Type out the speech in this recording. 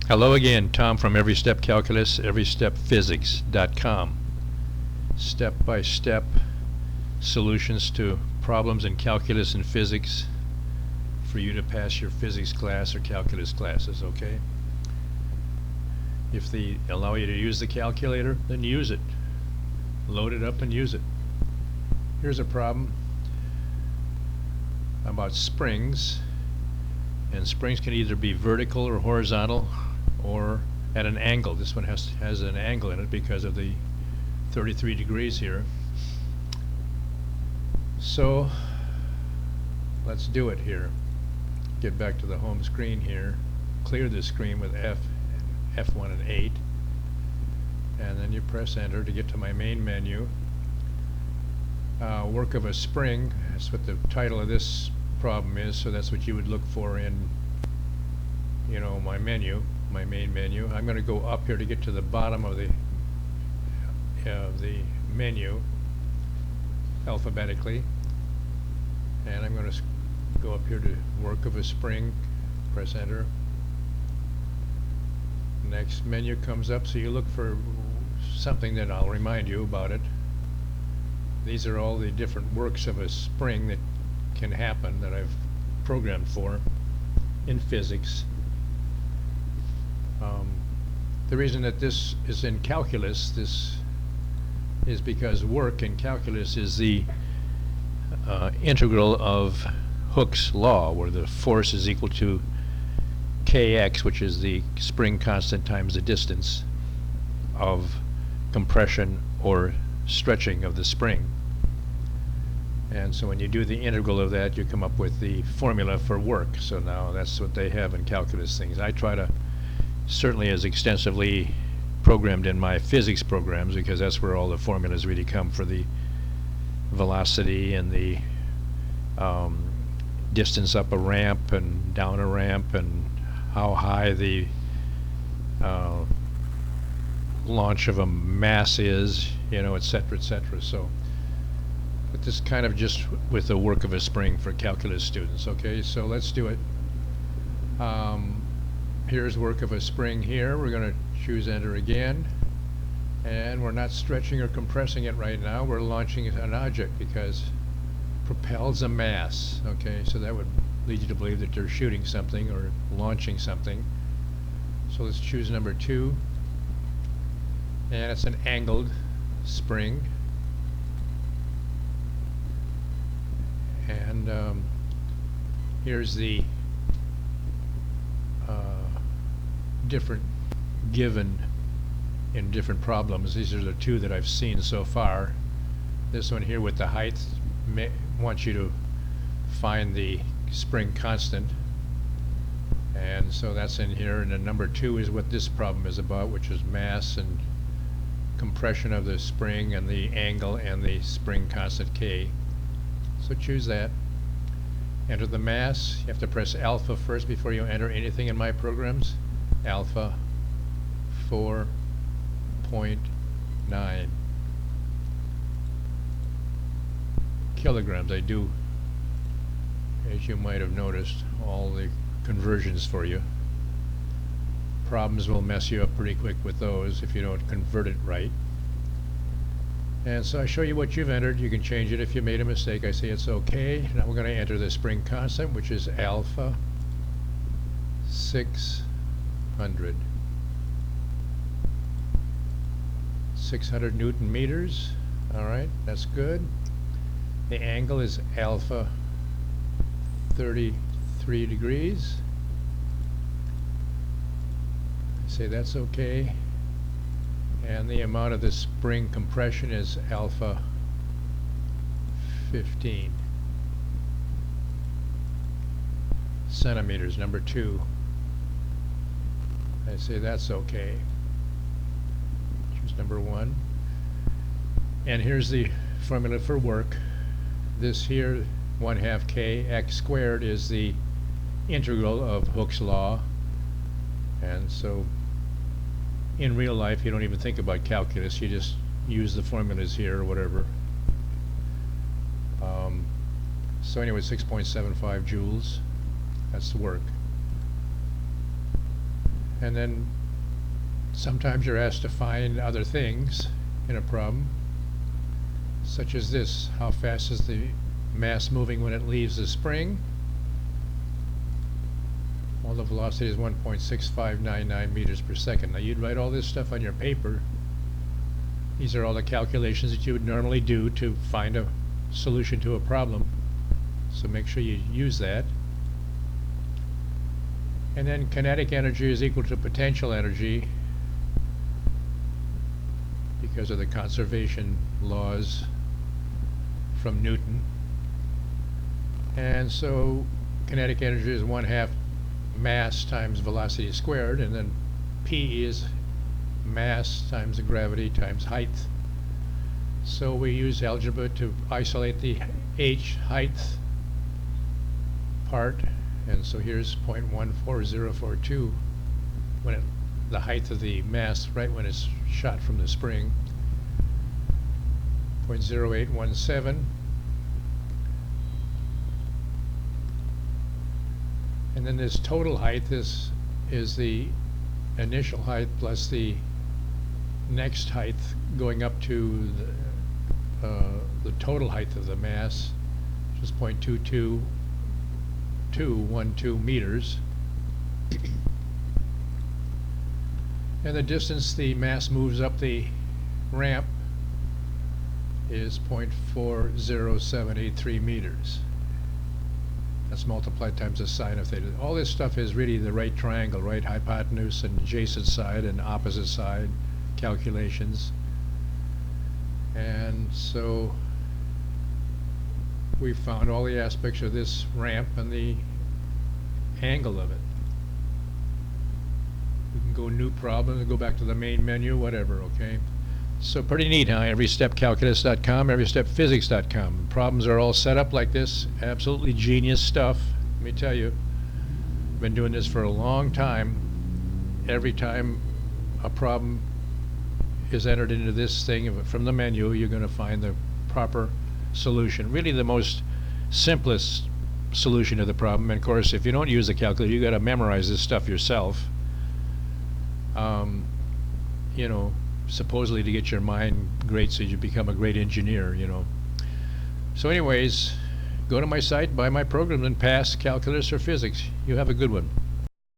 Hello again, Tom from Every Step Calculus, everystepphysics.com. Step-by-step solutions to problems in calculus and physics for you to pass your physics class or calculus classes, okay? If they allow you to use the calculator, then use it. Load it up and use it. Here's a problem about springs, and springs can either be vertical or horizontal or at an angle. This one has an angle in it because of the 33 degrees here. So let's do it here. Get back to the home screen here. Clear the screen with F1 and 8, and then you press enter to get to my main menu. Work of a spring, that's what the title of this problem is, so that's what you would look for in my menu, my main menu. I'm going to go up here to get to the bottom of the menu alphabetically, and I'm going to go up here to work of a spring, press enter. Next menu comes up, so you look for something that I'll remind you about it. These are all the different works of a spring that can happen that I've programmed for in physics. The reason that this is in calculus, this is because work in calculus is the integral of Hooke's law, where the force is equal to kx, which is the spring constant times the distance of compression or stretching of the spring. And so when you do the integral of that, you come up with the formula for work. So now that's what they have in calculus things. I try to certainly as extensively programmed in my physics programs, because that's where all the formulas really come for the velocity and the distance up a ramp and down a ramp, and how high the launch of a mass is, etc., etc. So, but this kind of just with the work of a spring for calculus students. Okay, so let's do it. Here's work of a spring here. We're going to choose enter again, and we're not stretching or compressing it right now. We're launching an object because propels a mass. Okay, so that would lead you to believe that they're shooting something or launching something. So let's choose number 2, and it's an angled spring, and here's the different given in different problems. These are the 2 that I've seen so far. This one here with the height wants you to find the spring constant, and so that's in here. And then number 2 is what this problem is about, which is mass and compression of the spring and the angle and the spring constant K. So choose that. Enter the mass. You have to press alpha first before you enter anything in my programs. Alpha 4.9 kilograms. I do, as you might have noticed, all the conversions for you. Problems will mess you up pretty quick with those if you don't convert it right. And so I show you what you've entered. You can change it if you made a mistake. I say it's okay. Now we're going to enter the spring constant, which is alpha 600 Newton meters. All right, that's good. The angle is alpha 33 degrees. Say that's okay. And the amount of the spring compression is alpha 15 centimeters, number 2. I say that's okay. Choose number 1. And here's the formula for work. This here, 1/2 k x squared, is the integral of Hooke's law. And so in real life you don't even think about calculus, you just use the formulas here or whatever. So anyway, 6.75 joules, that's the work. And then sometimes you're asked to find other things in a problem, such as this. How fast is the mass moving when it leaves the spring? Well, the velocity is 1.6599 meters per second. Now you'd write all this stuff on your paper. These are all the calculations that you would normally do to find a solution to a problem. So make sure you use that. And then kinetic energy is equal to potential energy because of the conservation laws from Newton. And so kinetic energy is 1/2 mass times velocity squared, and then P is mass times the gravity times height. So we use algebra to isolate the h, height part, and so here's 0.14042 when the height of the mass right when it's shot from the spring. 0.0817, and then this total height is the initial height plus the next height going up to the total height of the mass, which is 0.22212 meters. And the distance the mass moves up the ramp is 0.40783 meters. That's multiplied times the sine of theta. All this stuff is really the right triangle, right hypotenuse and adjacent side and opposite side calculations. And so we found all the aspects of this ramp and the angle of it. We can go new problem and go back to the main menu, whatever, okay? So pretty neat, huh? EveryStepCalculus.com, EveryStepPhysics.com. Problems are all set up like this. Absolutely genius stuff. Let me tell you, I've been doing this for a long time. Every time a problem is entered into this thing from the menu, you're going to find the proper solution. Really the most simplest solution to the problem. And of course, if you don't use the calculator, you got to memorize this stuff yourself. You know, supposedly to get your mind great so you become a great engineer, you know. So anyways, go to my site, buy my program, and pass calculus or physics. You have a good one.